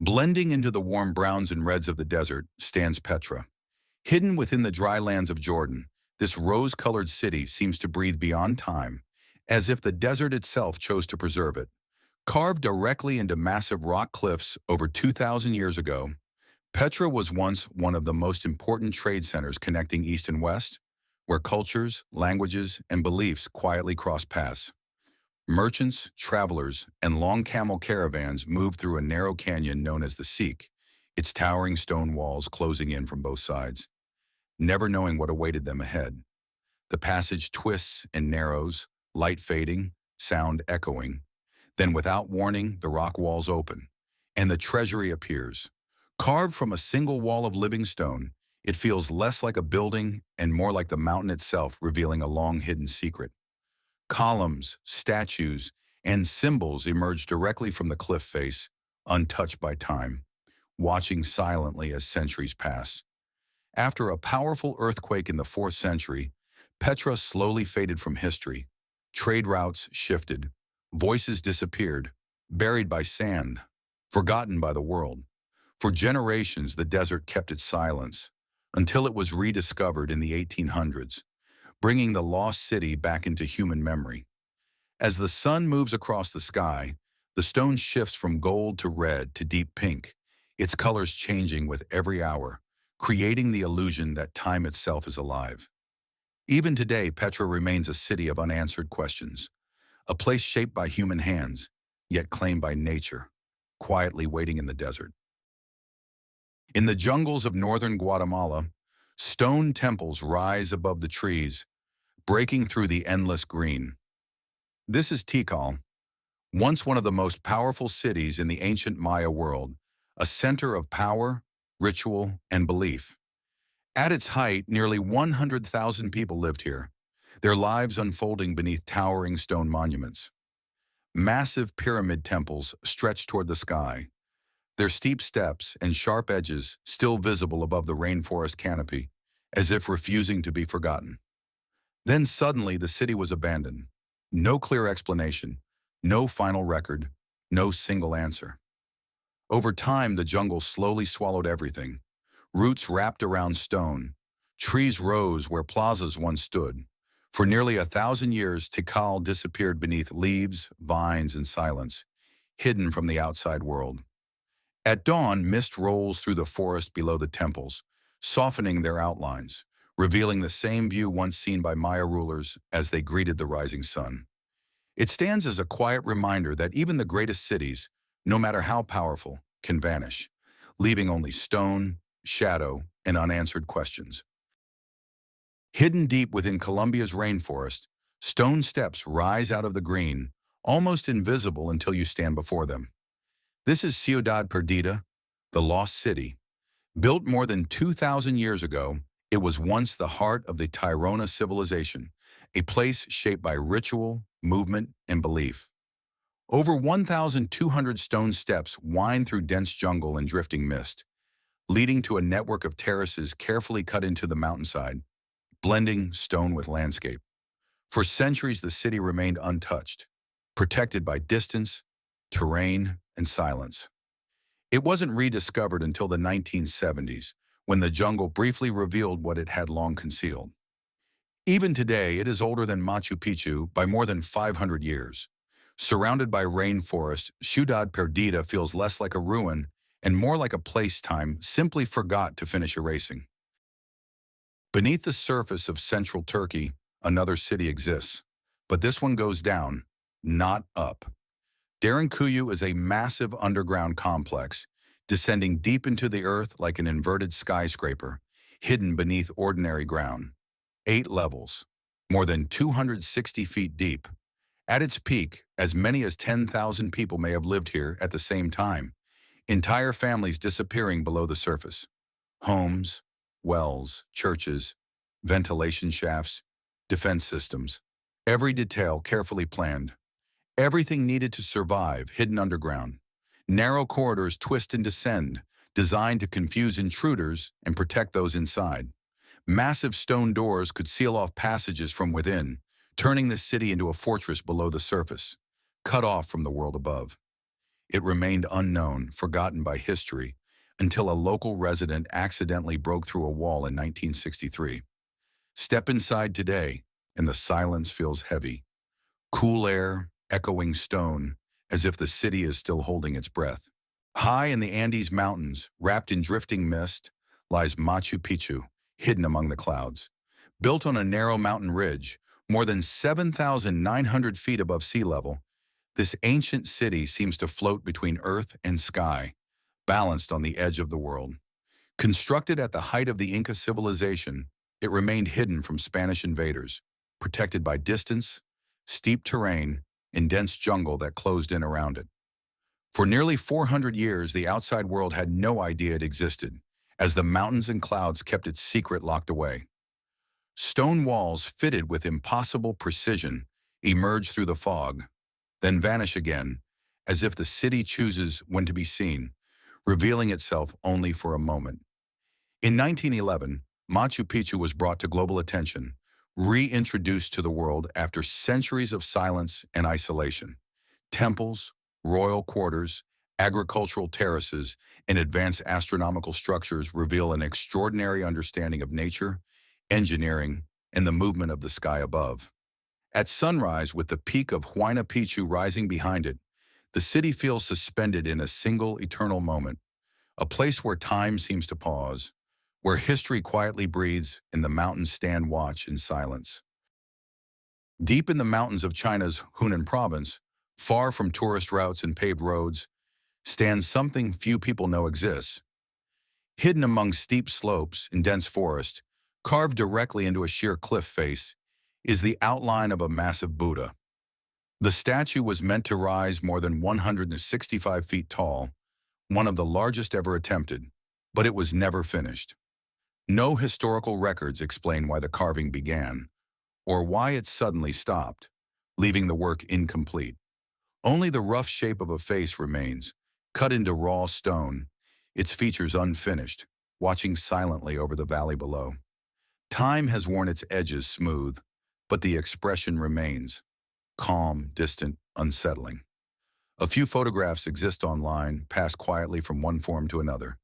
Blending into the warm browns and reds of the desert stands Petra. Hidden within the dry lands of Jordan, this rose-colored city seems to breathe beyond time, as if the desert itself chose to preserve it. Carved directly into massive rock cliffs over 2,000 years ago, Petra was once one of the most important trade centers connecting East and West, where cultures, languages, and beliefs quietly cross paths. Merchants, travelers, and long camel caravans moved through a narrow canyon known as the Sikh, its towering stone walls closing in from both sides, never knowing what awaited them ahead. The passage twists and narrows, light fading, sound echoing. Then without warning, the rock walls open, and the treasury appears. Carved from a single wall of living stone, it feels less like a building and more like the mountain itself revealing a long-hidden secret. Columns, statues, and symbols emerge directly from the cliff face, untouched by time, watching silently as centuries pass. After a powerful earthquake in the 4th century, Petra slowly faded from history. Trade routes shifted, voices disappeared, buried by sand, forgotten by the world. For generations, the desert kept its silence, until it was rediscovered in the 1800s, bringing the lost city back into human memory. As the sun moves across the sky, the stone shifts from gold to red to deep pink, its colors changing with every hour, creating the illusion that time itself is alive. Even today, Petra remains a city of unanswered questions, a place shaped by human hands, yet claimed by nature, quietly waiting in the desert. In the jungles of northern Guatemala, stone temples rise above the trees, breaking through the endless green. This is Tikal, once one of the most powerful cities in the ancient Maya world, a center of power, ritual, and belief. At its height, nearly 100,000 people lived here, their lives unfolding beneath towering stone monuments. Massive pyramid temples stretched toward the sky, their steep steps and sharp edges still visible above the rainforest canopy, as if refusing to be forgotten. Then suddenly the city was abandoned. No clear explanation, no final record, no single answer. Over time, the jungle slowly swallowed everything. Roots wrapped around stone. Trees rose where plazas once stood. For nearly 1,000 years, Tikal disappeared beneath leaves, vines, and silence, hidden from the outside world. At dawn, mist rolls through the forest below the temples, softening their outlines, revealing the same view once seen by Maya rulers as they greeted the rising sun. It stands as a quiet reminder that even the greatest cities, no matter how powerful, can vanish, leaving only stone, shadow, and unanswered questions. Hidden deep within Colombia's rainforest, stone steps rise out of the green, almost invisible until you stand before them. This is Ciudad Perdida, the lost city. Built more than 2,000 years ago, it was once the heart of the Tairona civilization, a place shaped by ritual, movement, and belief. Over 1,200 stone steps wind through dense jungle and drifting mist, leading to a network of terraces carefully cut into the mountainside, blending stone with landscape. For centuries, the city remained untouched, protected by distance, terrain, and silence. It wasn't rediscovered until the 1970s, when the jungle briefly revealed what it had long concealed. Even today, it is older than Machu Picchu by more than 500 years. Surrounded by rainforest, Ciudad Perdida feels less like a ruin and more like a place time simply forgot to finish erasing. Beneath the surface of central Turkey, another city exists, but this one goes down, not up. Derinkuyu is a massive underground complex, descending deep into the earth like an inverted skyscraper, hidden beneath ordinary ground. 8 levels, more than 260 feet deep. At its peak, as many as 10,000 people may have lived here at the same time, entire families disappearing below the surface. Homes, wells, churches, ventilation shafts, defense systems, every detail carefully planned. Everything needed to survive, hidden underground. Narrow corridors twist and descend, designed to confuse intruders and protect those inside. Massive stone doors could seal off passages from within, turning the city into a fortress below the surface, cut off from the world above. It remained unknown, forgotten by history, until a local resident accidentally broke through a wall in 1963. Step inside today, and the silence feels heavy. Cool air, echoing stone, as if the city is still holding its breath. High in the Andes Mountains, wrapped in drifting mist, lies Machu Picchu, hidden among the clouds. Built on a narrow mountain ridge, more than 7,900 feet above sea level, this ancient city seems to float between earth and sky, balanced on the edge of the world. Constructed at the height of the Inca civilization, it remained hidden from Spanish invaders, protected by distance, steep terrain, and dense jungle that closed in around it. For nearly 400 years, the outside world had no idea it existed, as the mountains and clouds kept its secret locked away. Stone walls fitted with impossible precision emerge through the fog, then vanish again, as if the city chooses when to be seen, revealing itself only for a moment. In 1911, Machu Picchu was brought to global attention, reintroduced to the world after centuries of silence and isolation. Temples, royal quarters, agricultural terraces, and advanced astronomical structures reveal an extraordinary understanding of nature, engineering, and the movement of the sky above. At sunrise, with the peak of Huayna Picchu rising behind it, the city feels suspended in a single eternal moment, a place where time seems to pause, where history quietly breathes and the mountains stand watch in silence. Deep in the mountains of China's Hunan province, far from tourist routes and paved roads, stands something few people know exists. Hidden among steep slopes and dense forest, carved directly into a sheer cliff face, is the outline of a massive Buddha. The statue was meant to rise more than 165 feet tall, one of the largest ever attempted, but it was never finished. No historical records explain why the carving began, or why it suddenly stopped, leaving the work incomplete. Only the rough shape of a face remains, cut into raw stone, its features unfinished, watching silently over the valley below. Time has worn its edges smooth, but the expression remains, calm, distant, unsettling. A few photographs exist online, passed quietly from one form to another,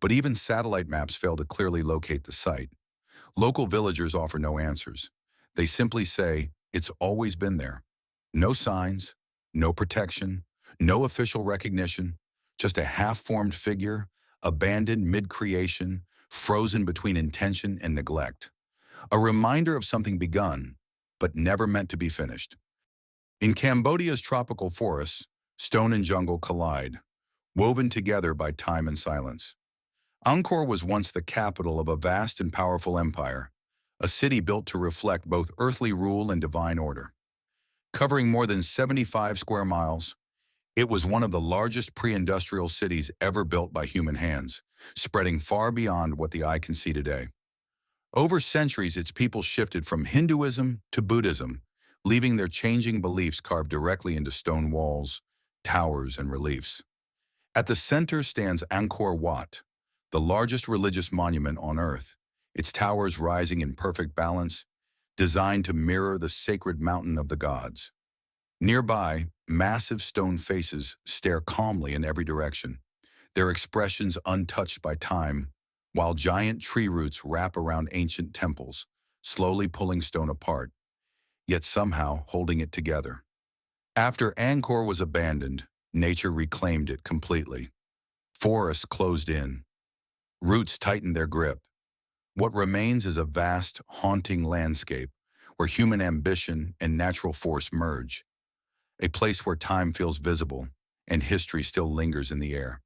but even satellite maps fail to clearly locate the site. Local villagers offer no answers. They simply say, it's always been there. No signs, no protection, no official recognition, just a half-formed figure, abandoned mid-creation, frozen between intention and neglect. A reminder of something begun, but never meant to be finished. In Cambodia's tropical forests, stone and jungle collide, woven together by time and silence. Angkor was once the capital of a vast and powerful empire, a city built to reflect both earthly rule and divine order. Covering more than 75 square miles, it was one of the largest pre-industrial cities ever built by human hands, spreading far beyond what the eye can see today. Over centuries, its people shifted from Hinduism to Buddhism, leaving their changing beliefs carved directly into stone walls, towers, and reliefs. At the center stands Angkor Wat, the largest religious monument on Earth, its towers rising in perfect balance, designed to mirror the sacred mountain of the gods. Nearby, massive stone faces stare calmly in every direction, their expressions untouched by time, while giant tree roots wrap around ancient temples, slowly pulling stone apart, yet somehow holding it together. After Angkor was abandoned, nature reclaimed it completely. Forests closed in, roots tightened their grip. What remains is a vast, haunting landscape where human ambition and natural force merge, a place where time feels visible and history still lingers in the air.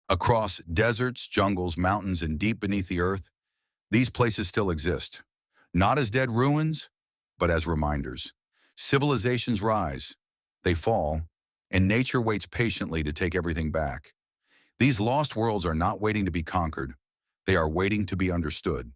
Across deserts, jungles, mountains, and deep beneath the earth, these places still exist, not as dead ruins, but as reminders. Civilizations rise, they fall, and nature waits patiently to take everything back. These lost worlds are not waiting to be conquered, they are waiting to be understood.